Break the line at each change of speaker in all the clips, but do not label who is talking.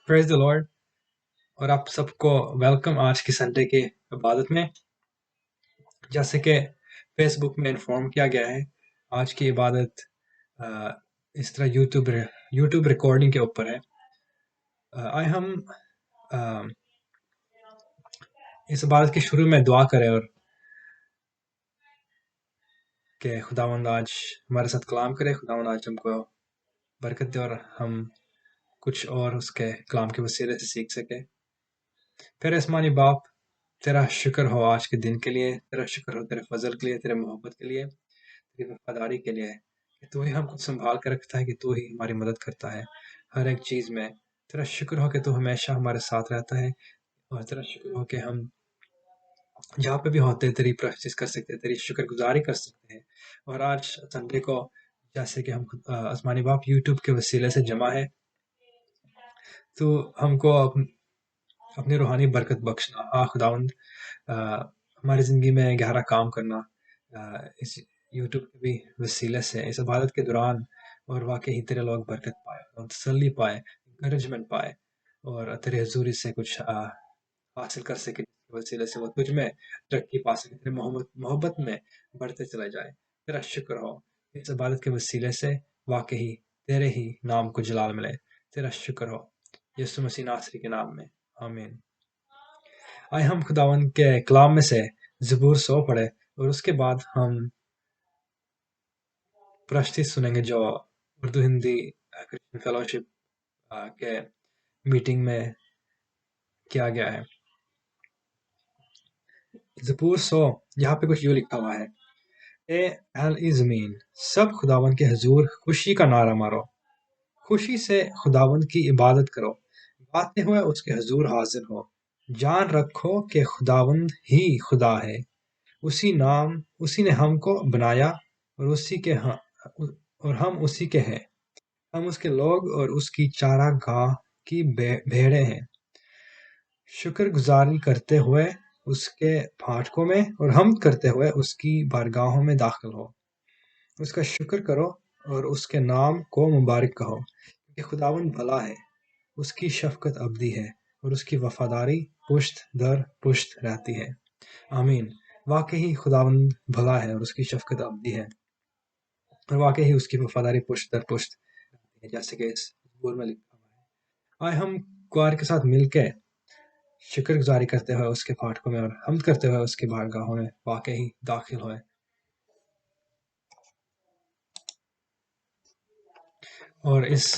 Praise the Lord. और आप सबको वेलकम आज की संडे की इबादत में। जैसे कि फेसबुक में इन्फॉर्म किया गया है, आज की इबादत इस तरह यूट्यूब रिकॉर्डिंग के ऊपर है। आए हम इस इबादत के शुरू में दुआ करें और कि खुदावंद आज हमारे साथ कलाम करे, खुदावंद आज हमको बरकत दे और हम कुछ और उसके कलाम के वसीले से सीख सके। फिर आसमानी बाप, तेरा शुक्र हो आज के दिन के लिए, तेरा शुक्र हो तेरे फजल के लिए, तेरे मोहब्बत के लिए, तेरी वफादारी के लिए कि तू ही हमको संभाल कर रखता है, कि तू ही हमारी मदद करता है हर एक चीज़ में। तेरा शुक्र हो कि तू हमेशा हमारे साथ रहता है, और तेरा शुक्र हो कि हम जहाँ पे भी होते हैं तेरी प्रैक्टिस कर सकते हैं, तेरी शुक्रगुजारी कर सकते हैं। और आज संडे को जैसे कि हम आसमानी बाप यूट्यूब के वसीले से जमा है, तो हमको अपनी रूहानी बरकत बख्शना खुदावंद, हमारी ज़िंदगी में गहरा काम करना इस यूट्यूब के भी वसीले से इस इबादत के दौरान, और वाकई तेरे लोग बरकत पाए और तसल्ली पाए, इंकरेजमेंट पाए, और तेरे हजूरी से कुछ हासिल कर सके, जिसके वसीले से वो तुझ में तरक्की पा सके, तेरे मोहब्बत में बढ़ते चला जाए। तेरा शुक्र हो इस इबादत के वसीले से वाकई तेरे ही नाम को जलाल मिले। तेरा शुक्र हो यीशु मसीह नासरी के नाम में, आमीन। आए हम खुदावन के कलाम में से ज़बूर 100 पढ़े, और उसके बाद हम प्रस्तुति सुनेंगे जो उर्दू हिंदी क्रिश्चियन फेलोशिप के मीटिंग में किया गया है। ज़बूर 100 यहाँ पे कुछ यूँ लिखा हुआ है, ए अहल ज़मीन, सब खुदावन के हजूर खुशी का नारा मारो, खुशी से खुदावन की इबादत करो, गाते हुए उसके हजूर हाजिर हो। जान रखो कि खुदावंद ही खुदा है, उसी ने हमको बनाया, और हम उसी के हैं। हम उसके लोग और उसकी चारागाह की भेड़ें हैं। शुक्रगुजारी करते हुए उसके फाटकों में और हमद करते हुए उसकी बारगाहों में दाखिल हो। उसका शुक्र करो और उसके नाम को मुबारक कहो, क्योंकि खुदावंद भला है, उसकी शफकत अबदी है, और उसकी वफादारी पुश्त दर पुश्त रहती है। आमीन। वाकई खुदावंद भला है और उसकी शफकत अबदी है, और वाकई उसकी वफादारी पुश्त दर पुश्त रहती है, जैसे कि इस ज़बूर में लिखा हुआ है। आए हम कुरान के साथ मिलकर शुक्रगुजारी करते हुए उसके फाटकों में और हमद करते हुए उसकी बारगाहों में वाकई दाखिल हुए। और इस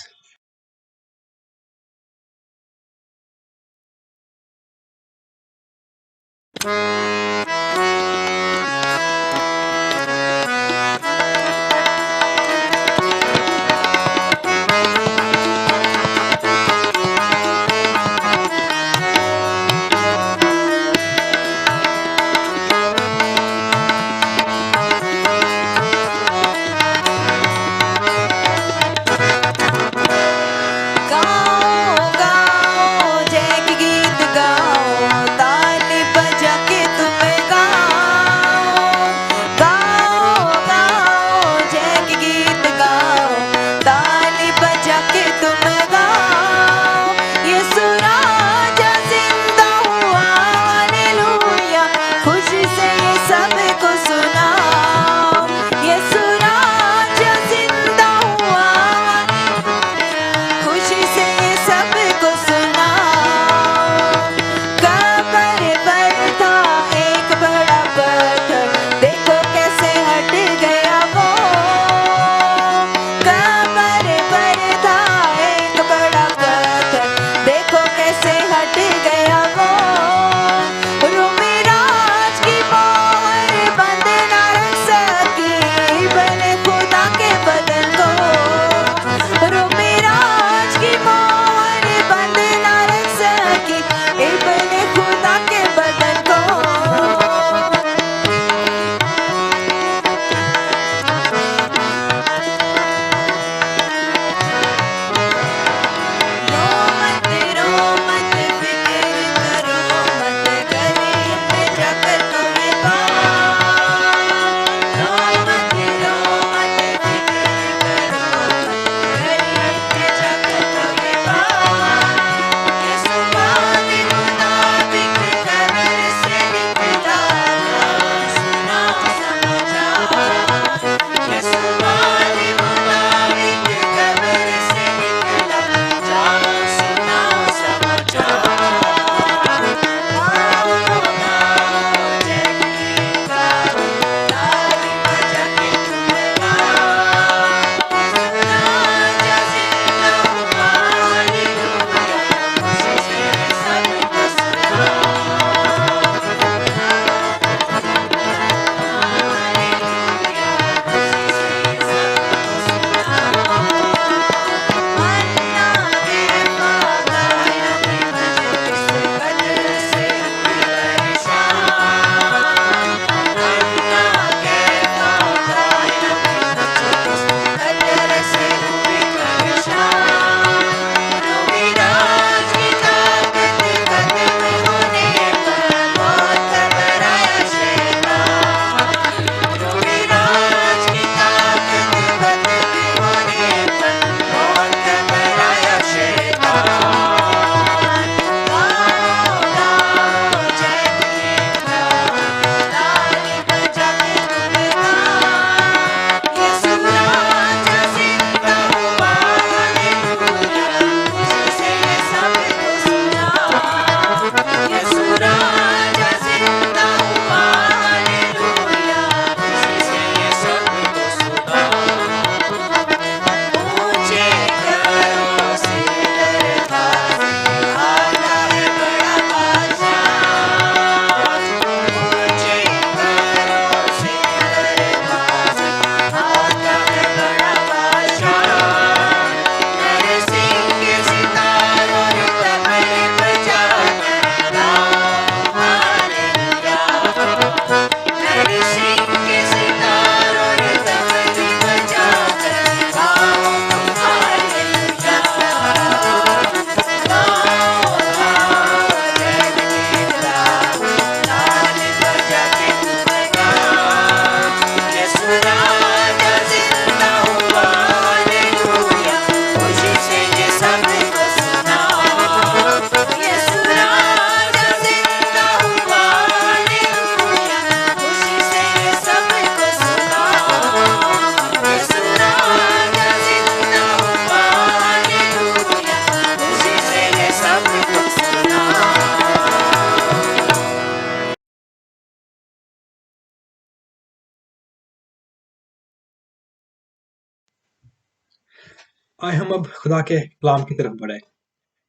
आए हम अब खुदा के कलाम की तरफ बढ़े।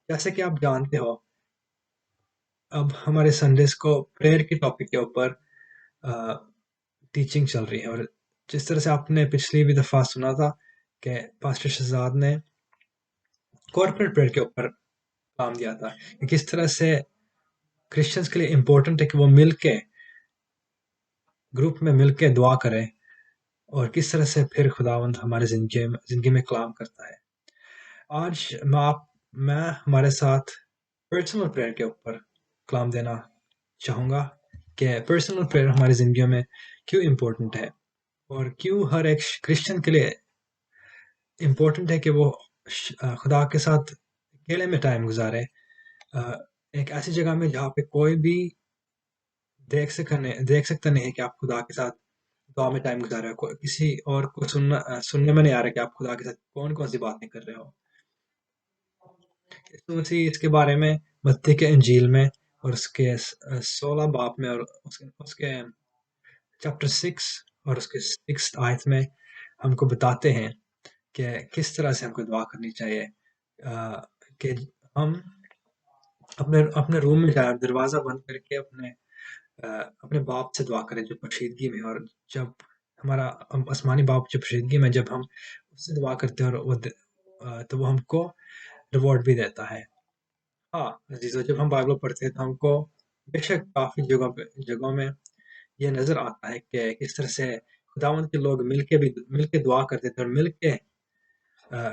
जैसे कि आप जानते हो, अब हमारे संडेज को प्रेयर के टॉपिक के ऊपर टीचिंग चल रही है। और जिस तरह से आपने पिछली भी दफ़ा सुना था कि पास्टर शहजाद ने कॉर्पोरेट प्रेयर के ऊपर काम दिया था कि किस तरह से क्रिश्चियंस के लिए इम्पोर्टेंट है कि वो मिलके ग्रुप में मिलके दुआ करें और किस तरह से फिर खुदावंद हमारे ज़िंदगी में कलाम करता है। आज मैं हमारे साथ पर्सनल प्रेयर के ऊपर कलाम देना चाहूँगा कि पर्सनल प्रेयर हमारी ज़िंदगियों में क्यों इम्पोर्टेंट है और क्यों हर एक क्रिश्चियन के लिए इम्पोर्टेंट है कि वो खुदा के साथ अकेले में टाइम गुजारे, एक ऐसी जगह में जहाँ पे कोई भी देख सकता नहीं है कि आप खुदा के साथ दुआ में टाइम गुजार रहे हो। किसी और को सुनने में नहीं आ रहा कि आप खुदा के साथ कौन-कौन सी बातें कर रहे हो। यीशु मसीह इसके बारे में मत्ती के इंजील में और उसके 16 बाब में और उसके चैप्टर 6 और उसके 6th आयत में हमको बताते हैं कि किस तरह से हमको दुआ करनी चाहिए, कि हम अपने अपने रूम में जाए, दरवाज़ा बंद करके अपने बाप से दुआ करें जो पोशीदगी में। और जब हमारा आसमानी बाप जो पोशीदगी में जब हम उससे दुआ करते हैं और तो वो हमको रिवॉर्ड भी देता है। हाँ अजीजों, जब हम बाइबल पढ़ते हैं तो हमको बेशक काफ़ी जगहों में ये नज़र आता है कि किस तरह से खुदावंद के लोग मिलके दुआ करते थे और मिलके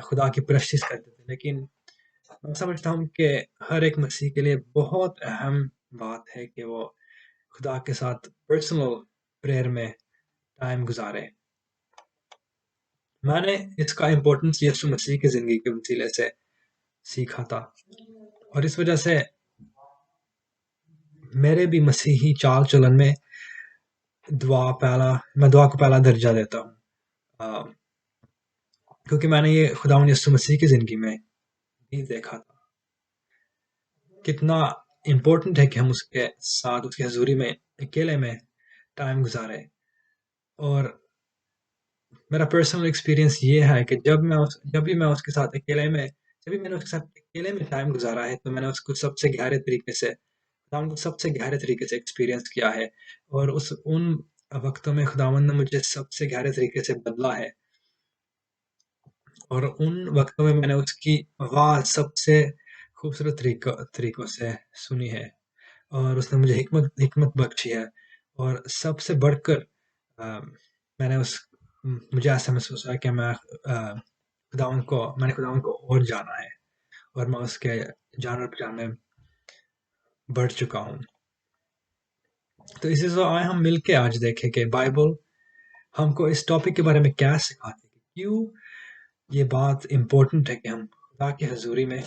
खुदा की परस्तिश करते थे। लेकिन मैं समझता हूँ कि हर एक मसीह के लिए बहुत अहम बात है कि वो खुदा के साथ पर्सनल प्रेयर में टाइम गुजारे। मैंने इसका इम्पोर्टेंस यीशु मसीह की ज़िंदगी के वसीले से सीखा था और इस वजह से मेरे भी मसीही चाल चलन में मैं दुआ को पहला दर्जा देता हूँ, क्योंकि मैंने ये खुदावंद यीशु मसीह की ज़िंदगी में भी देखा था कितना इम्पोर्टेंट है कि हम उसके साथ उसकी हजूरी में अकेले में टाइम गुजारे। और मेरा पर्सनल एक्सपीरियंस ये है कि जब भी मैंने उसके साथ अकेले में टाइम गुजारा है तो मैंने उसको सबसे गहरे तरीके से खुदावंद को सबसे गहरे तरीके से एक्सपीरियंस किया है। और उन वक्तों में खुदावंद ने मुझे सबसे गहरे तरीके से बदला है और उन वक्तों में मैंने उसकी आवाज़ सबसे खूबसूरत तरीकों से सुनी है और उसने मुझे हिकमत बख्शी है। और सबसे बढ़कर अ, मैंने उस मुझे ऐसा महसूस हुआ कि मैंने खुदावंद को और जाना है और मैं उसके जान में बढ़ चुका हूँ। तो इसी से आए हम मिलके आज देखें कि बाइबल हमको इस टॉपिक के बारे में क्या सिखाती है, क्यों ये बात इम्पोर्टेंट है कि हम खुदा की हजूरी में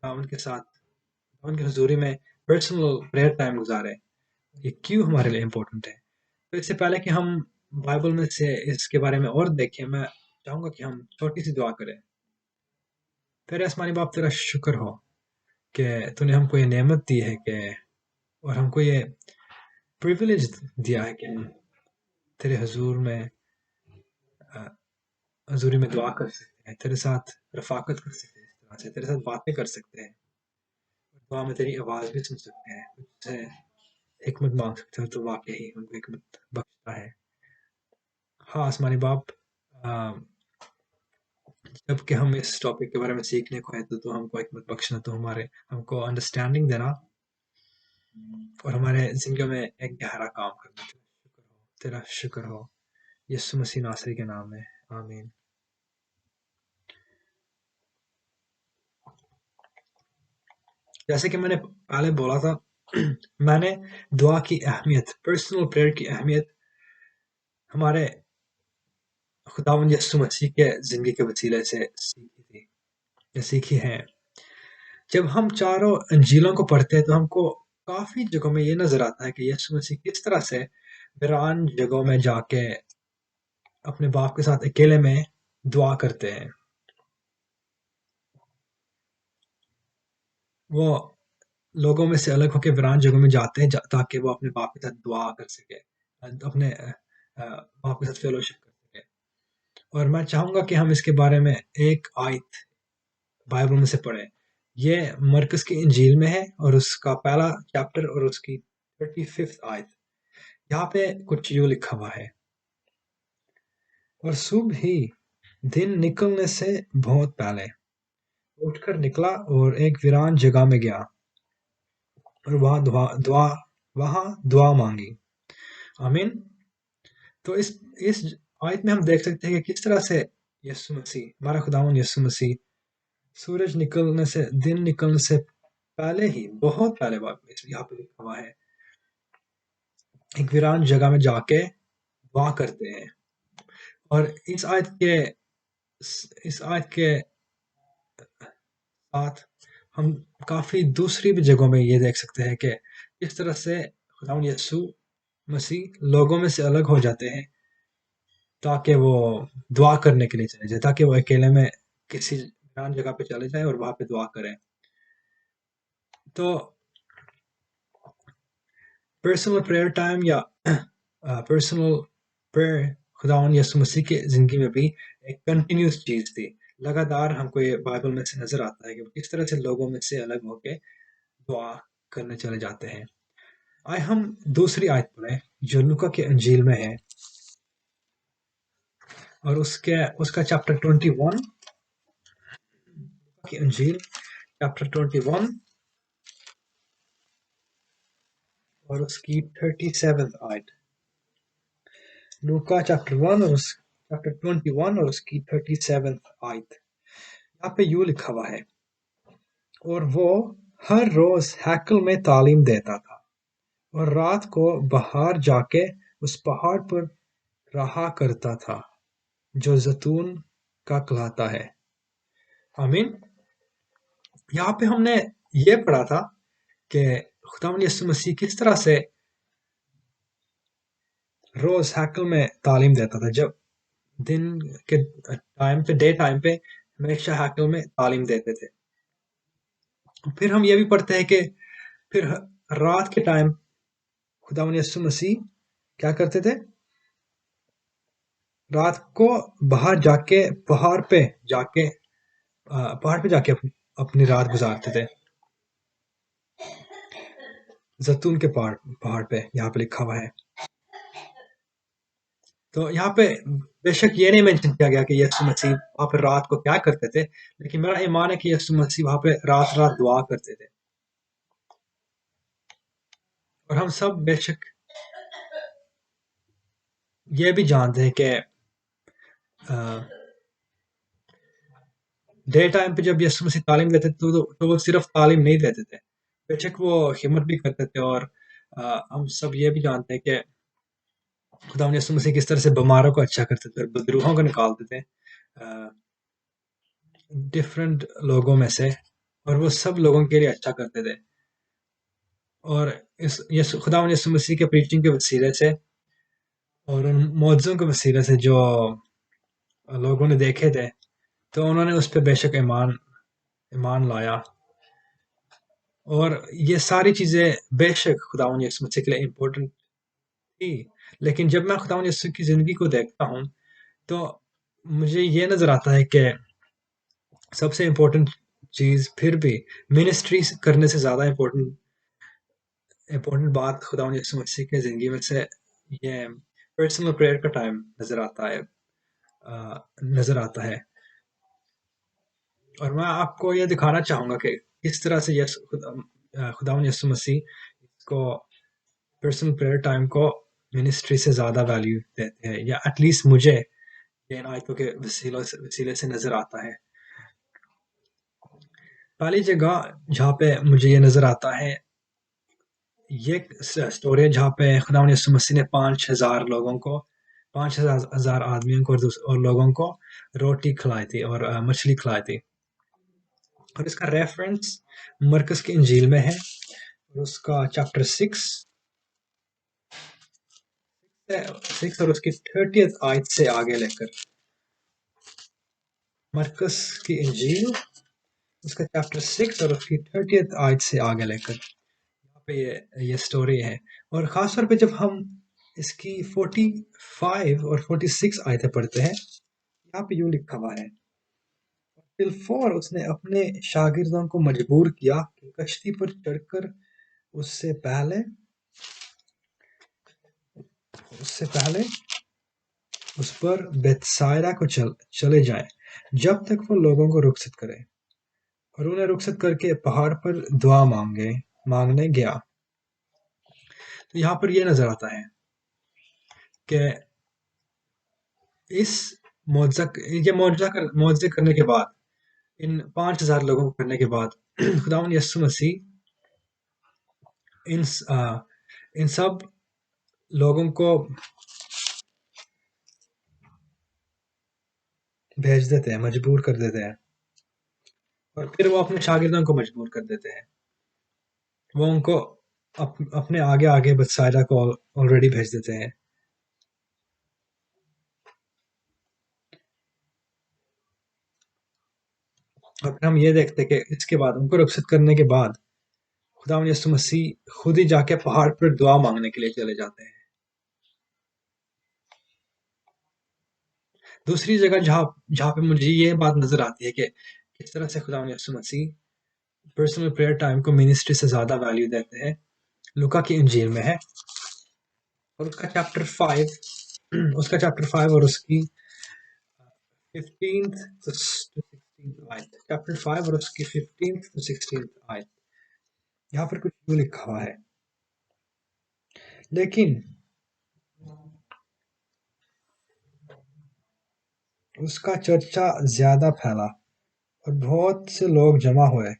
उनकी हजूरी में पर्सनल प्रेयर टाइम गुजारें। ये क्यों हमारे लिए इम्पोर्टेंट है। तो इससे पहले कि हम बाइबल में से इसके बारे में और देखें, मैं चाहूँगा कि हम छोटी सी दुआ करें। तेरे आसमानी बाप, तेरा शुक्र हो कि तूने हमको ये नेमत दी है कि और हमको ये प्रिविलेज दिया है कि हम तेरे अ, हजूरी में दुआ कर सकते हैं, तेरे साथ रफाकत कर सकते हैं, इस तरह से तेरे साथ बातें कर सकते हैं, दुआ में तेरी आवाज़ भी सुन सकते हैं, तुझसे हिकमत मांग सकते हैं। तो वाकई हमको हिकमत बख्शता है। हाँ आसमानी बाप, अ, जबकि हम इस टॉपिक के बारे में सीखने को है तो हमको हिकमत बख्शना, तो हमको अंडरस्टैंडिंग देना और हमारे जिंदगी में एक गहरा काम करना। तेरा शुक्र हो यीशु मसीह नासरी के नाम में, आमीन। जैसे कि मैंने पहले बोला था, मैंने दुआ की अहमियत, पर्सनल प्रेयर की अहमियत हमारे खुदावंद यीशु मसीह के जिंदगी के वसीले से सीखी थी या सीखी है। जब हम चारों अंजीलों को पढ़ते हैं तो हमको काफी जगहों में ये नजर आता है कि यीशु मसीह किस तरह से वीरान जगहों में जाके अपने बाप के साथ अकेले में दुआ करते हैं। वो लोगों में से अलग होकर वीरान जगहों में जाते हैं ताकि वो अपने बाप के साथ दुआ कर सके, अपने बाप के साथ फेलोशिप कर सके। और मैं चाहूँगा कि हम इसके बारे में एक आयत बाइबल में से पढ़ें। ये मरकस की इंजील में है और उसका पहला चैप्टर और उसकी 35th आयत। यहाँ पे कुछ यूँ लिखा हुआ है, और सुबह ही दिन निकलने से बहुत पहले उठकर निकला और एक वीरान जगह में गया और वहाँ दुआ मांगी। आमीन। तो इस आयत में हम देख सकते हैं कि किस तरह से यीशु मसीह, हमारा खुदावंद यीशु मसीह, दिन निकलने से पहले ही, बहुत पहले बात यहाँ पे लिखा हुआ है, एक वीरान जगह में जाके दुआ करते हैं। और इस आयत के साथ हम काफी दूसरी भी जगहों में ये देख सकते हैं कि किस तरह से खुदावंद यीशु मसीह लोगों में से अलग हो जाते हैं ताकि वो दुआ करने के लिए चले जाए, ताकि वो अकेले में किसी वीरान जगह पे चले जाए और वहां पे दुआ करें। तो पर्सनल प्रेयर टाइम या पर्सनल प्रेयर खुदावंद यीशु मसीह की जिंदगी में भी एक कंटिन्यूस चीज थी। लगातार हमको ये बाइबल में से नजर आता है कि वो किस तरह से लोगों में से अलग होके दुआ करने चले जाते हैं। आए हम दूसरी आयत पढ़ें जो लूका के अंजील में है, और उसका चैप्टर 21 की अंजील चैप्टर 21 और उसकी 37th आयत। लूका चैप्टर 1 और चैप्टर 21 और उसकी 37th आयत। यहाँ पे यूँ लिखा हुआ है, और वो हर रोज हैकल में तालीम देता था और रात को बाहर जाके उस पहाड़ पर रहा करता था जो जैतून का कहलाता है। आमीन। यहाँ पे हमने ये पढ़ा था कि खुदावंद यीशु मसीह किस तरह से रोज हैकल में तालीम देता था। जब दिन के टाइम पे, डे टाइम पे हमेशा हैकल में तालीम देते थे। फिर हम ये भी पढ़ते हैं कि फिर रात के टाइम खुदावंद यीशु मसीह क्या करते थे, रात को बाहर जाके पहाड़ पे जाके अपनी रात गुजारते थे, जैतून के पहाड़ पे यहाँ पे लिखा हुआ है। तो यहाँ पे बेशक ये नहीं मेंशन किया गया कि यीशु मसीह वहां पर रात को क्या करते थे, लेकिन मेरा ईमान है कि यीशु मसीह वहां पे रात रात दुआ करते थे। और हम सब बेशक ये भी जानते हैं कि डे टाइम पे जब यीशु मसीह तालीम देते थे तो वो सिर्फ तालीम नहीं देते थे, बेशक वो हिम्मत भी करते थे। और हम सब ये भी जानते हैं कि खुदावंद यीशु मसीह किस तरह से बीमारों को अच्छा करते थे और बदरूहों को निकालते थे डिफरेंट लोगों में से, और वो सब लोगों के लिए अच्छा करते थे। और इस खुदावंद यीशु मसीह के प्रीचिंग के वसीले से और उन मौजों के वसीले से जो लोगों ने देखे थे, तो उन्होंने उस पर बेशक ईमान लाया। और ये सारी चीजें बेशक खुदावंद यीशु मसीह के लिए इम्पोर्टेंट थी, लेकिन जब मैं खुदावंद यीशु की जिंदगी को देखता हूँ तो मुझे ये नजर आता है कि सबसे इम्पोर्टेंट चीज फिर भी मिनिस्ट्री करने से ज्यादा इम्पोर्टेंट बात खुदावंद यीशु मसीह की जिंदगी में से ये पर्सनल प्रेयर का टाइम नजर आता है। और मैं आपको ये दिखाना चाहूंगा कि किस तरह से खुदावंद यीशु मसीह को पर्सनल प्रेयर टाइम को मिनिस्ट्री से ज्यादा वैल्यू देते हैं, या एटलीस्ट मुझे ये इन आयतों के वसीले से नजर आता है। पहली जगह जहाँ पे मुझे ये नजर आता है, ये स्टोरी है जहाँ पे खुदावंद यीशु मसीह ने 5,000 आदमियों को और लोगों को रोटी खिलाई थी और मछली खिलाई थी। और इसका रेफरेंस मरकस की इंजील में है, और उसका चैप्टर 6 और उसकी 30th आयत से आगे लेकर, मरकस की इंजील उसका चैप्टर 6 और उसकी 30th आयत से आगे लेकर यहाँ पे ये स्टोरी है। और खास तौर पे जब हम इसकी 45 और 46 आयतें पढ़ते हैं, यहाँ पे यूं लिखा हुआ है, बिलफोर उसने अपने शागिर्दों को मजबूर किया कि कश्ती पर चढ़कर उससे पहले उस पर बेतसाइदा को चले जाएं, जब तक वो लोगों को रुखसत करे, और उन्हें रुखसत करके पहाड़ पर दुआ मांगने गया। तो यहाँ पर यह नजर आता है कि इस मुआवजे करने के बाद, इन 5,000 लोगों को करने के बाद, खुदावंद यीशु मसीह इन सब लोगों को भेज देते हैं, मजबूर कर देते हैं, और फिर वो अपने शागिर्दों को मजबूर कर देते हैं। वो उनको अपने आगे आगे बतसाइदा को ऑलरेडी भेज देते हैं। और फिर हम ये देखते हैं कि इसके बाद, उनको रुखसत करने के बाद, खुदावंद यीशु मसीह खुद ही जाके पहाड़ पर दुआ मांगने के लिए चले जाते हैं। दूसरी जगह जहाँ पे मुझे ये बात नजर आती है कि किस तरह से खुदावंद यीशु मसीह पर्सनल प्रेयर टाइम को मिनिस्ट्री से ज्यादा वैल्यू देते हैं, लूका की इंजील में है, और उसका चैप्टर 5 और उसकी 15th to 16th आयत, चैप्टर 5 और उसकी 15th to 16th आयत। यहाँ पर कुछ यूं लिखा हुआ है, लेकिन उसका चर्चा ज्यादा फैला और बहुत से लोग जमा हुए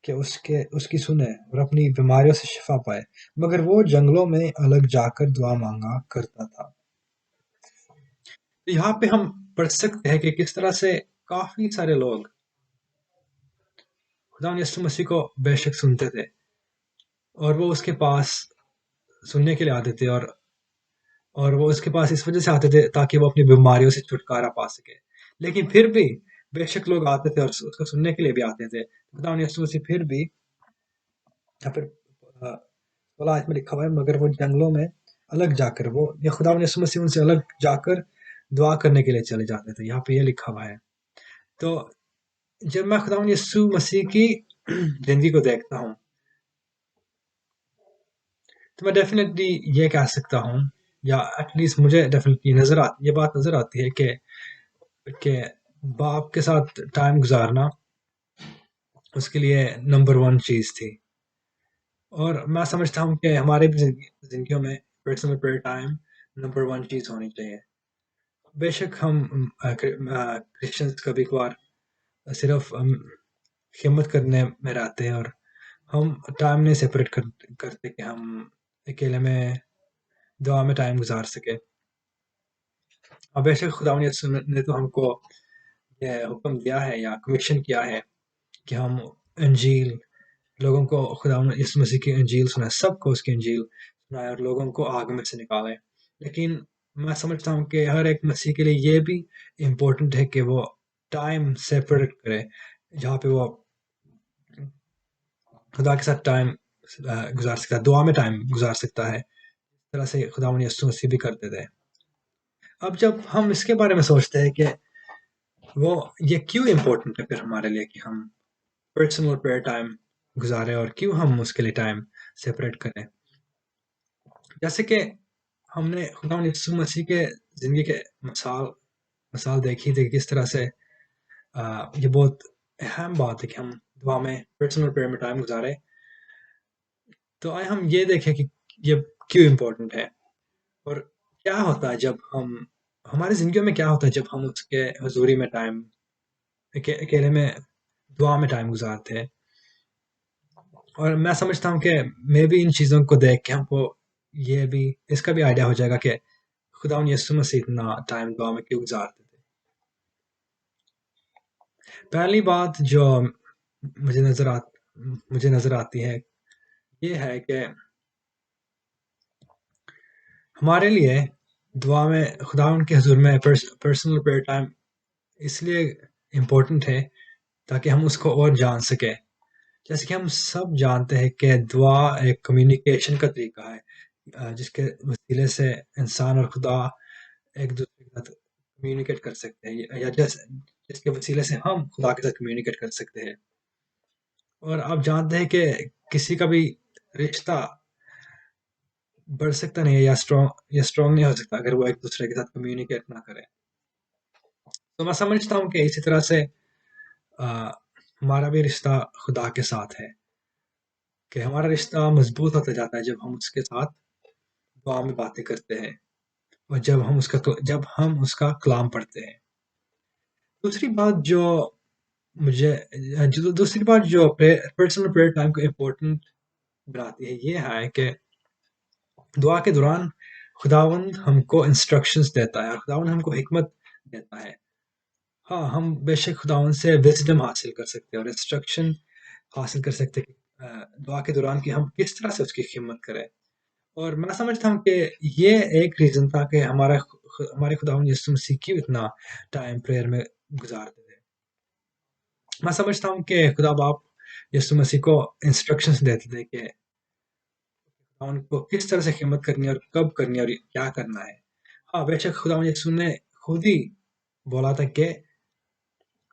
कि उसकी सुने और अपनी बीमारियों से शिफा पाए, मगर वो जंगलों में अलग जाकर दुआ मांगा करता था। तो यहाँ पे हम पढ़ सकते हैं कि किस तरह से काफी सारे लोग खुदावंद यीशु मसीह को बेशक सुनते थे, और वो उसके पास सुनने के लिए आते थे, और वो उसके पास इस वजह से आते थे ताकि वो अपनी बीमारियों से छुटकारा पा सके। लेकिन फिर भी बेशक लोग आते थे और उसको सुनने के लिए भी आते थे। खुदावंद यीशु मसीह फिर भी, या फिर 16 आयत में लिखा हुआ है, मगर वो जंगलों में अलग जाकर, वो या खुदावंद यीशु मसीह उनसे अलग जाकर दुआ करने के लिए चले जाते थे। यहाँ पे ये लिखा हुआ है। तो जब मैं खुदावंद यीशु मसीह की जिंदगी को देखता हूँ, तो मैं डेफिनेटली ये कह सकता हूँ, या एटलीस्ट मुझे डेफिनेटली ये बात नजर आती है कि बाप के साथ टाइम गुजारना उसके लिए नंबर 1 चीज थी। और मैं समझता हूँ कि हमारे भी जिंदगियों में पर्सनल प्रेयर टाइम नंबर 1 चीज होनी चाहिए। बेशक हम क्रिश्चियंस कभी कभार सिर्फ हिम्मत करने में रहते हैं, और हम टाइम नहीं सेपरेट करते कि हम अकेले में दुआ में टाइम गुजार सके। अब बेशक खुदावंद यीशु ने तो हमको ये हुक्म दिया है या कमीशन किया है कि हम इंजील लोगों को, खुदावंद यीशु मसीह की इंजील सुनाए, सबको उसकी इंजील सुनाए और लोगों को आग में से निकाले। लेकिन मैं समझता हूँ कि हर एक मसीह के लिए ये भी इम्पोर्टेंट है कि वो टाइम सेपरेट करे, जहाँ पे वो खुदा के साथ टाइम गुजार सकता है, दुआ में टाइम गुजार सकता है, इस तरह से खुदावंद यीशु मसीह भी करते थे। अब जब हम इसके बारे में सोचते हैं कि वो ये क्यों इम्पोर्टेंट है फिर हमारे लिए कि हम पर्सनल प्रेयर टाइम गुजारें, और क्यों हम उसके लिए टाइम सेपरेट करें। जैसे कि हमने खुदावंद यीशु मसीह के जिंदगी के मिसाल देखी थी, किस तरह से ये बहुत अहम बात है कि हम दुआ में, पर्सनल प्रेयर में टाइम गुजारें। तो आए हम ये देखें कि ये क्यों इम्पोर्टेंट है, और क्या होता है जब हमारी जिंदगी में क्या होता है जब हम उसके हजूरी में टाइम, अकेले में दुआ में टाइम गुजारते हैं। और मैं समझता हूँ कि मे भी इन चीज़ों को देख के हमको ये भी, इसका भी आइडिया हो जाएगा कि खुदावंद यीशु मसीह इतना टाइम दुआ में क्यों गुजारते थे। पहली बात जो मुझे नजर आती है, ये है कि हमारे लिए दुआ में, खुदावंद के हुजूर में पर्सनल प्रेयर टाइम इसलिए इम्पोर्टेंट है ताकि हम उसको और जान सके। जैसे कि हम सब जानते हैं कि दुआ एक कम्युनिकेशन का तरीका है, जिसके वसीले से इंसान और खुदा एक दूसरे के साथ कम्युनिकेट कर सकते हैं या जिसके वसीले से हम खुदा के साथ कम्युनिकेट कर सकते हैं। और आप जानते हैं कि किसी का भी रिश्ता बढ़ सकता नहीं है या स्ट्रॉन्ग नहीं हो सकता अगर वो एक दूसरे के साथ कम्युनिकेट ना करे। तो मैं समझता हूँ कि इसी तरह से आ, हमारा भी रिश्ता खुदा के साथ है कि हमारा रिश्ता मजबूत होता जाता है जब हम उसके साथ दुआ में बातें करते हैं और जब हम उसका कलाम पढ़ते हैं। दूसरी बात जो मुझे दूसरी बात जो पर्सनल प्रेयर टाइम को इम्पोर्टेंट बनाती है ये है कि दुआ के दौरान खुदावंद हमको इंस्ट्रक्शंस देता है और खुदावंद हमको हिकमत देता है। हाँ, हम बेशक खुदावंद से विज़डम हासिल कर सकते हैं और इंस्ट्रक्शन हासिल कर सकते हैं दुआ के दौरान कि हम किस तरह से उसकी खिदमत करें। और मैं समझता हूँ कि ये एक रीज़न था कि हमारे खुदावंद यीशु मसीह क्यों इतना टाइम प्रेयर में गुजारते थे। मैं समझता हूँ कि खुदा बाप यीशु मसीह को इंस्ट्रक्शंस देते थे कि उनको किस तरह से खिदमत करनी है और कब करनी है और क्या करना है। हाँ, बेशक खुदा यीशु ने खुद ही बोला था कि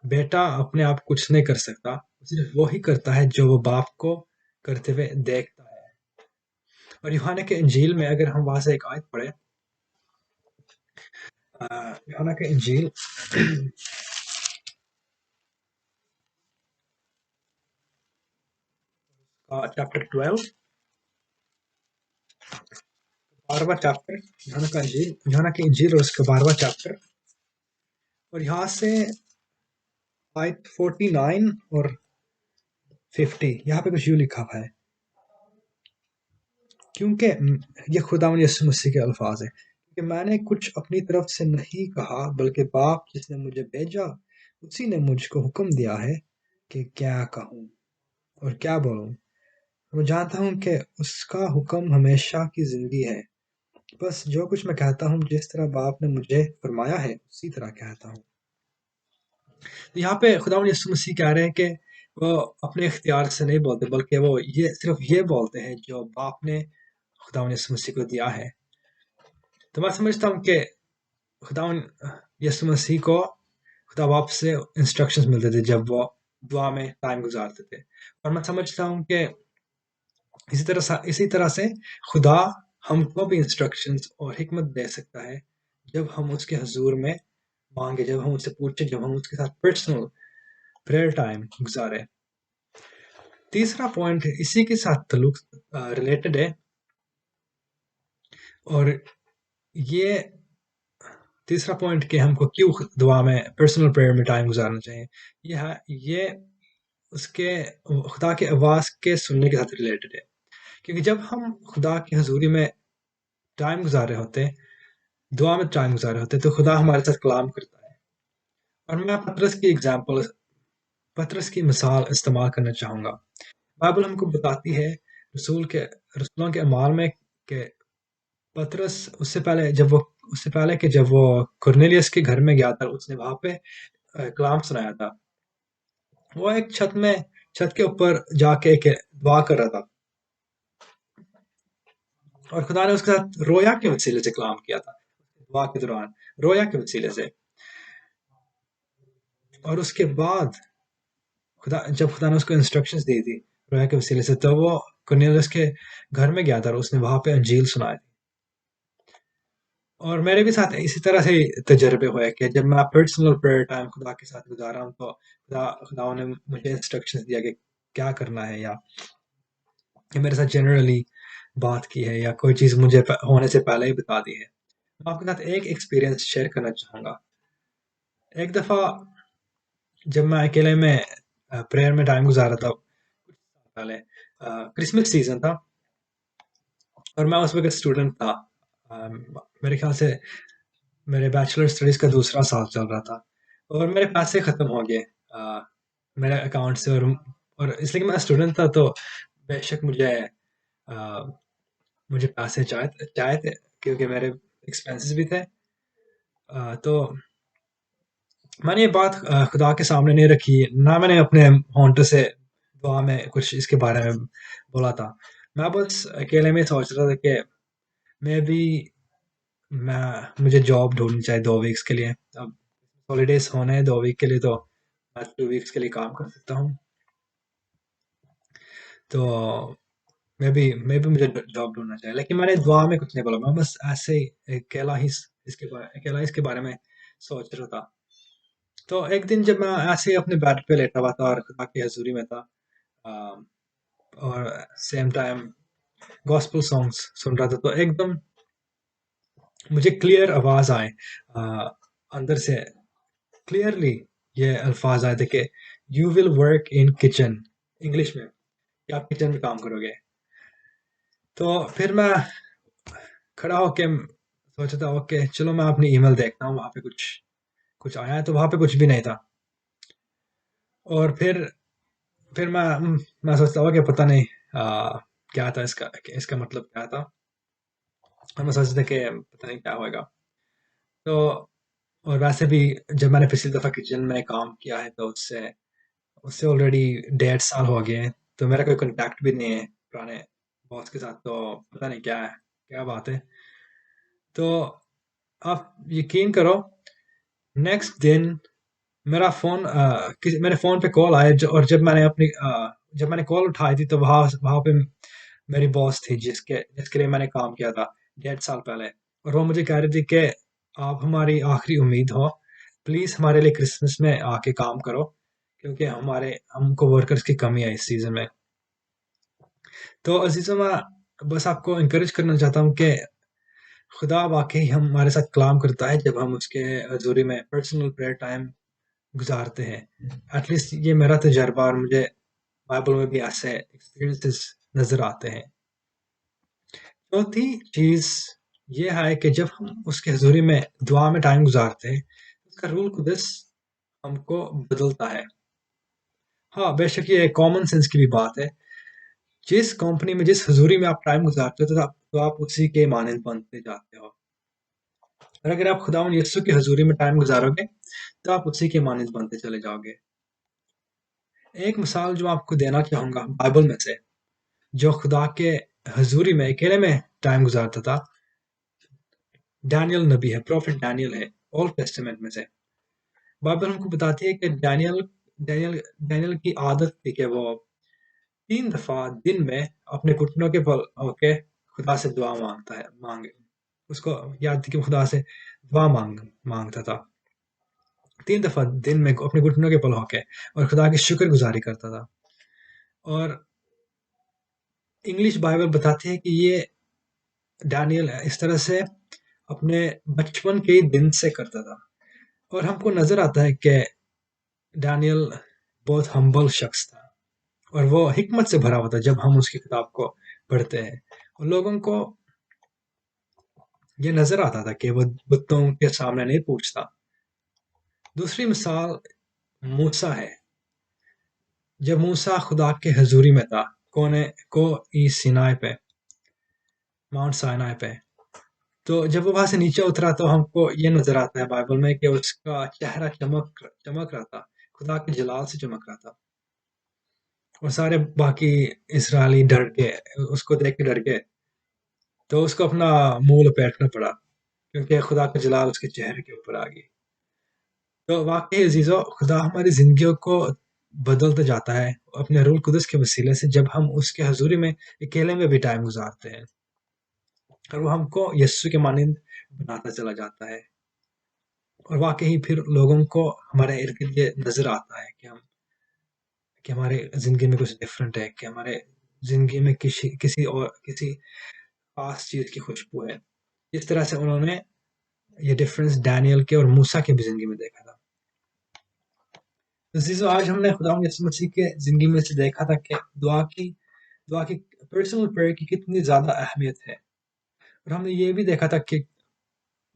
बेटा अपने आप कुछ नहीं कर सकता, सिर्फ वो ही करता है जो वो बाप को करते हुए देखता है। और यूहन्ना के इंजील में अगर हम वहां से एक आयत पढ़े, यूहन्ना के इंजील चैप्टर 12, 12वां चैप्टर, यूहन्ना के इंजील और उसका 12वां चैप्टर। और यहाँ से आयत 49 और 50 यहाँ पे कुछ यूं लिखा हुआ है, क्योंकि ये खुदावंद यीशु मसीह के अल्फाज है कि मैंने कुछ अपनी तरफ से नहीं कहा बल्कि बाप जिसने मुझे भेजा उसी ने मुझको हुक्म दिया है कि क्या कहूँ और क्या बोलूँ। मैं जानता हूँ कि उसका हुक्म हमेशा की जिंदगी है। बस जो कुछ मैं कहता हूँ जिस तरह बाप ने मुझे फरमाया है उसी तरह कहता हूँ। तो यहाँ पे खुदावंद यीशु मसीह कह रहे हैं कि वो अपने इख्तियार से नहीं बोलते बल्कि वो ये सिर्फ ये बोलते हैं जो बाप ने खुदावंद यीशु मसीह को दिया है। तो मैं समझता हूँ कि खुदावंद यीशु मसीह को खुदा बाप से इंस्ट्रक्शंस मिलते थे जब वो दुआ में टाइम गुजारते थे। और मैं समझता हूँ कि इसी तरह से खुदा हमको भी इंस्ट्रक्शंस और हिकमत दे सकता है जब हम उसके हजूर में मांगे, जब हम उससे पूछे, जब हम उसके साथ पर्सनल प्रेयर टाइम गुजारे। तीसरा पॉइंट इसी के साथ ताल्लुक रिलेटेड है और ये तीसरा पॉइंट कि हमको क्यों दुआ में पर्सनल प्रेयर में टाइम गुजारना चाहिए, ये उसके खुदा के आवाज़ के सुनने के साथ रिलेटेड है। क्योंकि जब हम खुदा की हजूरी में टाइम गुजार रहे होते हैं, दुआ में टाइम गुजार रहे होते हैं, तो खुदा हमारे साथ कलाम करता है। और मैं पतरस की मिसाल इस्तेमाल करना चाहूँगा। बाइबल हमको बताती है रसूलों के अमाल में कि पतरस उससे पहले कि जब वो कुरनेलियस के घर में गया था, उसने वहां पे कलाम सुनाया था। वो एक छत के ऊपर जाके एक दुआ कर रहा था और खुदा ने उसके साथ रोया के वसीले से कलाम किया था दुआ के दौरान, रोया के वसीले से। और उसके बाद जब खुदा ने उसको इंस्ट्रक्शंस दी थी रोया के वसीले से, तो वो कुरनेलियस के घर में गया था और उसने वहां पे अंजील सुनाई थी। और मेरे भी साथ इसी तरह से तजर्बे हुए कि जब मैं पर्सनल प्रेयर टाइम खुदा के साथ गुजारा हूँ तो खुदा ने मुझे इंस्ट्रक्शंस दिया कि क्या करना है, या मेरे साथ जनरली बात की है, या कोई चीज़ मुझे होने से पहले ही बता दी है। मैं आपके साथ एक एक्सपीरियंस शेयर करना चाहूँगा। एक दफ़ा जब मैं अकेले में प्रेयर में टाइम गुजारा था कुछ साल पहले, क्रिसमस सीजन था और मैं उस वक्त स्टूडेंट था। मेरे ख्याल से मेरे बैचलर स्टडीज़ का दूसरा साल चल रहा था और मेरे पैसे ख़त्म हो गए मेरे अकाउंट से। और इसलिए कि मैं स्टूडेंट था तो बेशक अ, मुझे पैसे चाहिए थे क्योंकि मेरे एक्सपेंसेस भी थे। तो मैंने ये बात खुदा के सामने नहीं रखी, ना मैंने अपने होंठों से दुआ में कुछ इसके बारे में बोला था। मैं बस अकेले में सोच रहा था कि मैं भी मुझे जॉब ढूंढनी चाहिए 2 वीक्स के लिए। अब हॉलीडेज होने हैं 2 वीक के लिए, तो मैं 2 वीक्स के लिए काम कर सकता हूँ। तो मैं भी मुझे जॉब ढूंढना चाहिए, लेकिन मैंने दुआ में कुछ नहीं बोला, मैं बस ऐसे ही अकेला ही इसके बारे में सोच रहा था। तो एक दिन जब मैं ऐसे ही अपने बेड पे लेटा हुआ था और खुदा की हजूरी में था, अ, और सेम टाइम गॉस्पेल सॉन्ग्स सुन रहा था, तो एकदम मुझे क्लियर आवाज आए, अ, अंदर से क्लियरली ये अल्फाज आए थे कि you will work in kitchen, English में, कि आप किचन में काम करोगे। तो फिर मैं खड़ा होके सोचा था, ओके चलो मैं अपनी ईमेल देखता हूँ, वहां पे कुछ कुछ आया है, तो वहां पे कुछ भी नहीं था। और फिर मैं सोचता हूँ कि पता नहीं क्या था इसका, इसका मतलब क्या था। और मैं सोचता था कि पता नहीं क्या होएगा। तो और वैसे भी जब मैंने पिछली दफा किचन में काम किया है, तो उससे उससे ऑलरेडी 1.5 साल हो गए हैं, तो मेरा कोई कांटेक्ट भी नहीं है पुराने बॉस के साथ, तो पता नहीं क्या है, क्या बात है। तो आप यकीन करो, नेक्स्ट दिन मेरे फ़ोन पे कॉल आया, और जब मैंने कॉल उठाई थी, तो वहाँ वहाँ पे मेरी बॉस थी, जिसके लिए मैंने काम किया था 1.5 साल पहले। और वो मुझे कह रही थी कि आप हमारी आखिरी उम्मीद हो, प्लीज़ हमारे लिए क्रिसमस में आके काम करो, क्योंकि हमारे हमको वर्कर्स की कमी है इस सीज़न में। तो अज़ीज़ों, मैं बस आपको एनकरेज करना चाहता हूँ कि खुदा वाक़ई हमारे साथ कलाम करता है जब हम उसके हज़ूरी में पर्सनल प्रेयर टाइम गुज़ारते हैं। एटलीस्ट ये मेरा तजुर्बा, और मुझे बाइबल में भी ऐसे एक्सपीरियंसेस नज़र आते हैं। चौथी चीज़ ये है कि जब हम उसके हज़ूरी में दुआ में टाइम गुज़ारते हैं, उसका रूल कुदस हमको बदलता है। हाँ, बेशक ये कॉमन सेंस की भी बात है। जिस कंपनी में, जिस हज़ूरी में आप टाइम गुज़ारते हो, तो आप उसी के मानंद बनते जाते हो। और अगर आप खुदावंद यीशु की हज़ूरी में टाइम गुज़ारोगे, तो आप उसी के मानंद बनते चले जाओगे। एक मिसाल जो आपको देना चाहूँगा बाइबल में से, जो खुदा के हज़ूरी में अकेले में टाइम गुज़ारता था, डैनियल नबी है, प्रॉफेट डैनियल है, ओल्ड टेस्टामेंट में से। बाइबल हमको बताती है कि डैनियल डैनियल की आदत थी कि वो 3 दफ़ा दिन में अपने घुटनों के बल होके खुदा से दुआ माँगे। उसको याद थी कि वो खुदा से दुआ माँगता था। 3 दफ़ा दिन में अपने घुटनों के बल होके, और खुदा की शुक्रगुज़ारी करता था। और इंग्लिश बाइबल बताती है कि ये डैनियल इस तरह से अपने बचपन के दिन से करता था। और हमको नज़र आता है कि डैनियल बहुत हम्बल शख्स था, और वो हिकमत से भरा हुआ था जब हम उसकी किताब को पढ़ते हैं। और लोगों को ये नज़र आता था कि वो बुतों के सामने नहीं पूछता। दूसरी मिसाल मूसा है। जब मूसा खुदा के हजूरी में था, कोने को ई सिनाई पे, माउंट साइनाई पे, तो जब वो वहां से नीचे उतरा, तो हमको ये नजर आता है बाइबल में कि उसका चेहरा चमक चमक रहा था, खुदा के जलाल से चमक रहा था। और सारे बाकी इसराइली डर गए, उसको देख के डर गए, तो उसको अपना मुंह लपेटना पड़ा, क्योंकि खुदा का जलाल उसके चेहरे के ऊपर आ गई। तो वाकई अजीजों, खुदा हमारी जिंदगियों को बदलता जाता है अपने रूल कुदस के वसीले से, जब हम उसके हजूरी में अकेले में भी टाइम गुजारते हैं, और वो हमको यस्सु के मानिंद बनाता चला जाता है। और वाकई ही फिर लोगों को हमारे इर्द गिर्द ये नजर आता है कि हमारे जिंदगी में कुछ डिफरेंट है, कि हमारे जिंदगी में किसी खास चीज की खुशबू है। इस तरह से उन्होंने ये डिफरेंस डैनियल के और मूसा की भी जिंदगी में देखा था। तो अजीजों, आज हमने खुदा यीशु मसीह के जिंदगी में से देखा था कि दुआ की पर्सनल प्रेयर की कितनी ज्यादा अहमियत है। और हमने ये भी देखा था कि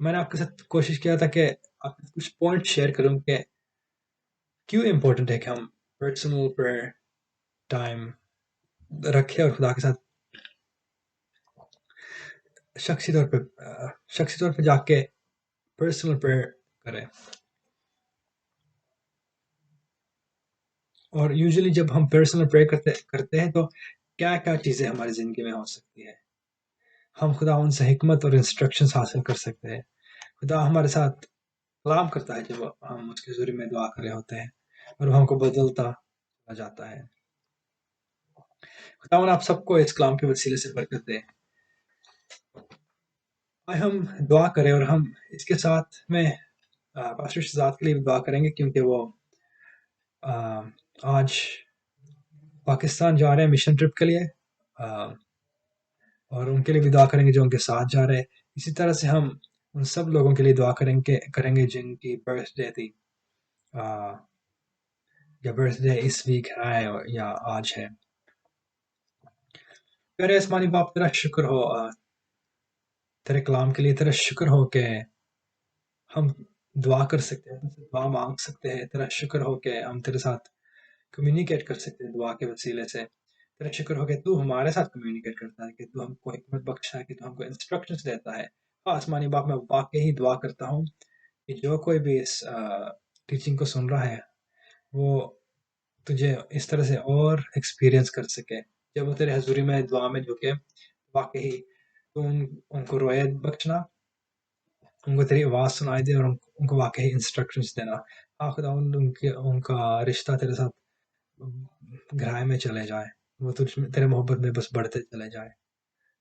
मैंने आपके साथ कोशिश किया था कि आपके कुछ पॉइंट शेयर करूं कि क्यों इम्पोर्टेंट है कि हम पर्सनल प्रेयर टाइम रखें, और खुदा के साथ शख्सी तौर पे जाके पर्सनल प्रेयर करें। और यूजुअली जब हम पर्सनल प्रेयर करते करते हैं, तो क्या क्या चीजें हमारी जिंदगी में हो सकती है। हम खुदा उनसे हिकमत और इंस्ट्रक्शंस हासिल कर सकते हैं। खुदा हमारे साथ कलाम करता है जब हम उसके ज़रिए में दुआ कर रहे होते हैं और वो हमको बदलता चला जाता है। खुदावन आप सबको इस कलाम के वसीले से बरकत दे। आए हम दुआ करें और हम इसके साथ में पास्टर शहजाद के लिए भी दुआ करेंगे क्योंकि वो आज पाकिस्तान जा रहे हैं मिशन ट्रिप के लिए और उनके लिए भी दुआ करेंगे जो उनके साथ जा रहे हैं। इसी तरह से हम उन सब लोगों के लिए दुआ करेंगे जिनकी बर्थडे थी या बर्थडे इस वीक है या आज है। प्यारे आसमानी बाप तेरा शुक्र हो तेरे कलाम के लिए तेरा शुक्र हो कि हम दुआ कर सकते हैं, दुआ मांग सकते हैं। तेरा शुक्र हो कि हम तेरे साथ कम्युनिकेट कर सकते हैं दुआ के वसीले से। तेरा शुक्र हो कि तू हमारे साथ कम्युनिकेट करता है, कि तू हमको हिकमत बख्शता है, कि तू हमको इंस्ट्रक्शंस देता है। आसमानी बाप मैं वाकई ही दुआ करता हूँ कि जो कोई भी इस टीचिंग को सुन रहा है वो तुझे इस तरह से और एक्सपीरियंस कर सके। जब वो तेरे हजूरी में दुआ में झुके वाकई तो उनको रोयत बख्शना, उनको तेरी आवाज़ सुनाई दे और उनको वाकई इंस्ट्रक्शंस देना। खुदा उनका रिश्ता तेरे साथ गहराई में चले जाए, वो तेरे मोहब्बत में बस बढ़ते चले जाए।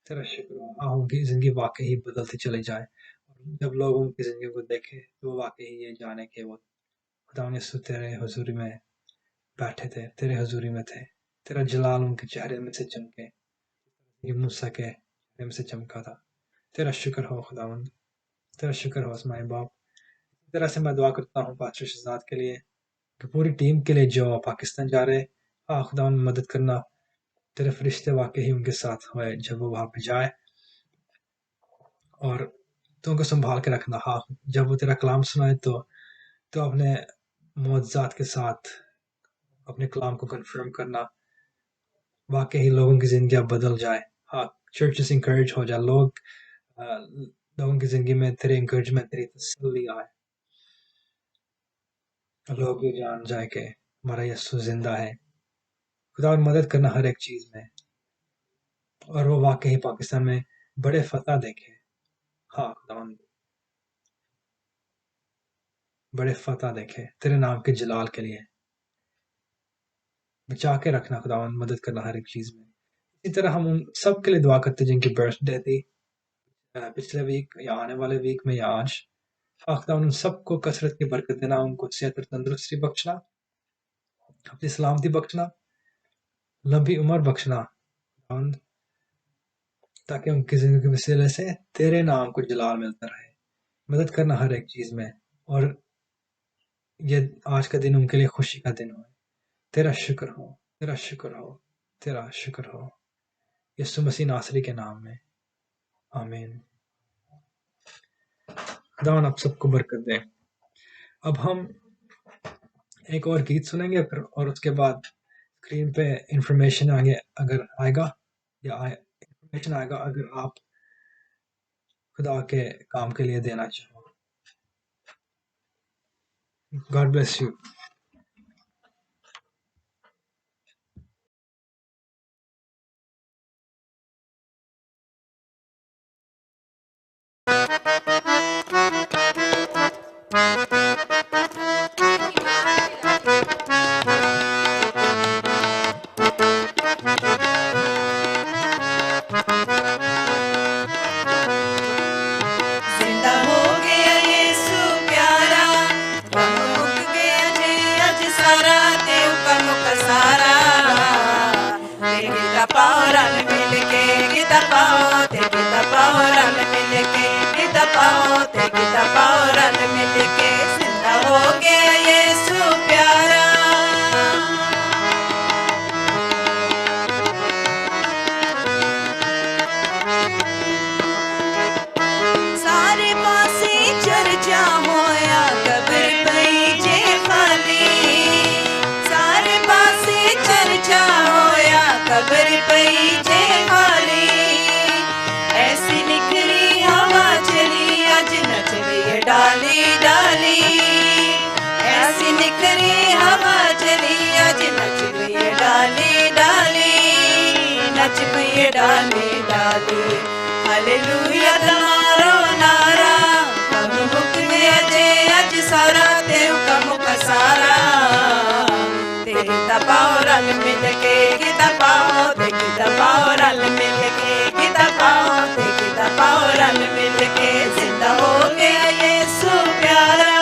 तेरा शुक्र उनकी ज़िंदगी वाकई ही बदलती चली जाए। जब लोग उनकी ज़िंदगी को देखें तो वाकई ये जाने के वो खुदा यीशु तेरे हजूरी में बैठे थे, तेरे हजूरी में थे। तेरा जलाल उनके चेहरे में से चमके, ये मूसा के चेहरे में से चमका था। तेरा शुक्र हो खुदावंद, तेरा शुक्र हो आसमानी बाप। इस तरह से मैं दुआ करता हूँ पास्टर शहजाद के लिए, कि पूरी टीम के लिए जो पाकिस्तान जा रहे हैं, खुदावंद मदद करना। तेरे फरिश्ते वाकई ही उनके साथ हुए जब वो वहाँ पे जाए और तो उनको संभाल के रखना। जब वो तेरा कलाम सुनाए तो अपने मुआज़ात के साथ अपने कलाम को कंफर्म करना। वाकई ही लोगों की ज़िंदगी बदल जाए। चर्चेस इंकरेज हो जाए, लोगों की ज़िंदगी में तेरे इंकरेजमेंट, तेरी तसल्ली आए। लोग ये जान जाए कि हमारा यीशु जिंदा है। खुदा मदद करना हर एक चीज़ में, और वो वाकई पाकिस्तान में बड़े फतह देखे। खुदावन बड़े फतह देखे तेरे नाम के जलाल के लिए। बचा के रखना खुदावन, मदद करना हर एक चीज़ में। इसी तरह हम उन सब के लिए दुआ करते जिनकी बर्थडे थी पिछले वीक या आने वाले वीक में या आज। खुदावन उन सबको कसरत की बरकत देना, उनको सेहत और तंदुरुस्ती बख्शना, अपनी सलामती बख्शना, लंबी उम्र बख्शना, ताकि उनकी जिंदगी के वसीले से तेरे नाम को जलाल मिलता रहे। मदद करना हर एक चीज़ में, और ये आज का दिन उनके लिए खुशी का दिन हो। तेरा शुक्र हो, तेरा शुक्र हो, तेरा शुक्र हो, यीशु मसीह नासरी के नाम में, आमीन। खुदा आप सबको बरकत दे। अब हम एक और गीत सुनेंगे और उसके बाद स्क्रीन पे इंफॉर्मेशन आगे अगर आएगा इंफॉर्मेशन आएगा अगर आप खुदा के काम के लिए देना चाहो। God bless you.
हालेलुया तमारो नारा कम मुक गया जे अज सारा तेव का मुक सारा तेरी तपाओ रल मिल के गीता पाओ ते गीता पाओ रल मिल के गीता पाओ ते गीता पाओ रल मिल के जिंदा हो गया यीशु प्यारा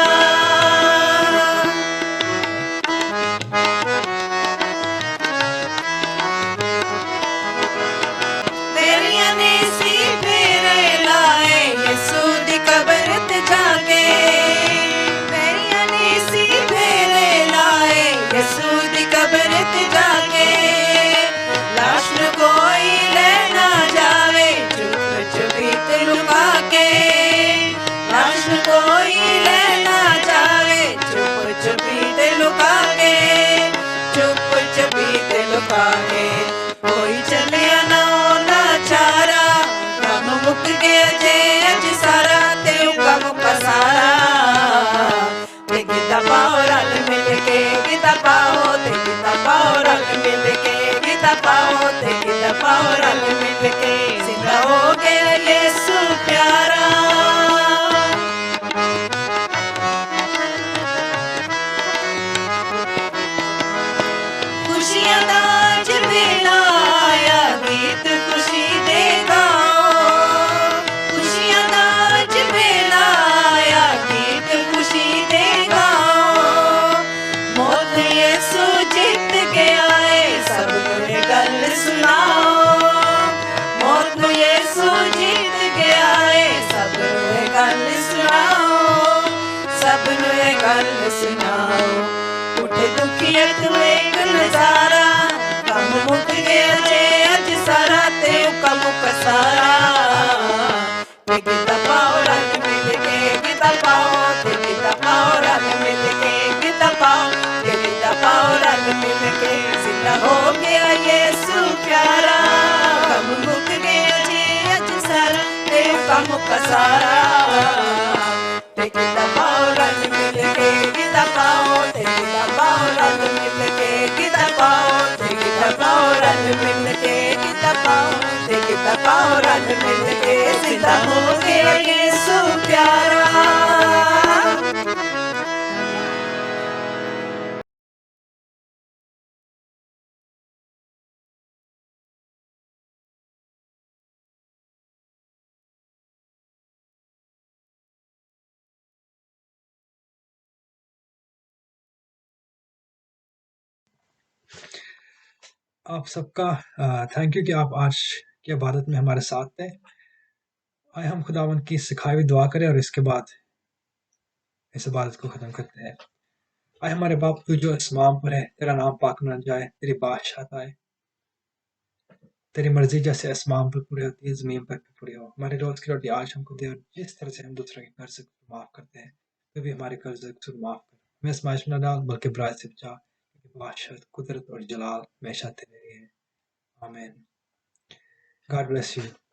कोई चले ना चारा कम मुक गया जे अज सारा तेऊ कम पसारा ते गीता पाओ रल मिल के गीता पाओ ते गीता पाओ रल मिल के गीता पाओ ते गीता पाओ रल मिल के जिंदा हो गया यीशु प्यारा खुशियां दा सुनाओ उठे दुखियत एक नजारा कम मुक गया जे अज सारा ते कम कसारा ते गीता पाओ रल मिल के गीता पाओ ते गीता पाओ रल मिल के गीता पाओ ते गीता पाओ रल मिल के जिंदा हो गया यीशु प्यारा कम मुक गया जे अज सारा ते कम कसारा ते गीता पाओ रल मिल के गीता पाओ ते गीता पाओ रल मिल के गीता पाओ ते गीता पाओ रल मिल के गीता पाओ ते गीता पाओ रल मिल के जिंदा हो गया यीशु प्यारा
आप सबका थैंक यू कि आप आज की इबादत में हमारे साथ थे। आए हम खुदावन की सिखाई हुई दुआ करें और इसके बाद इस इबादत को ख़त्म करते हैं। आए हमारे बाप तू जो आसमान पर है, तेरा नाम पाक न जाए, तेरी बादशाहत आए, तेरी मर्जी जैसे आसमान पर पूरी होती है ज़मीन पर भी पूरी हो। हमारी रोज़ की रोटी आज हमको दे और जिस तरह से हम दूसरों के कर्ज माफ़ करते हैं तो भी हमारे कर्ज माफ़ कर। हमें आजमाइश में न डाल बल्कि बुराई से बचा, क्योंकि बादशाहत, कुदरत और जलाल हमेशा तेरे लिए है। आमीन। God bless you.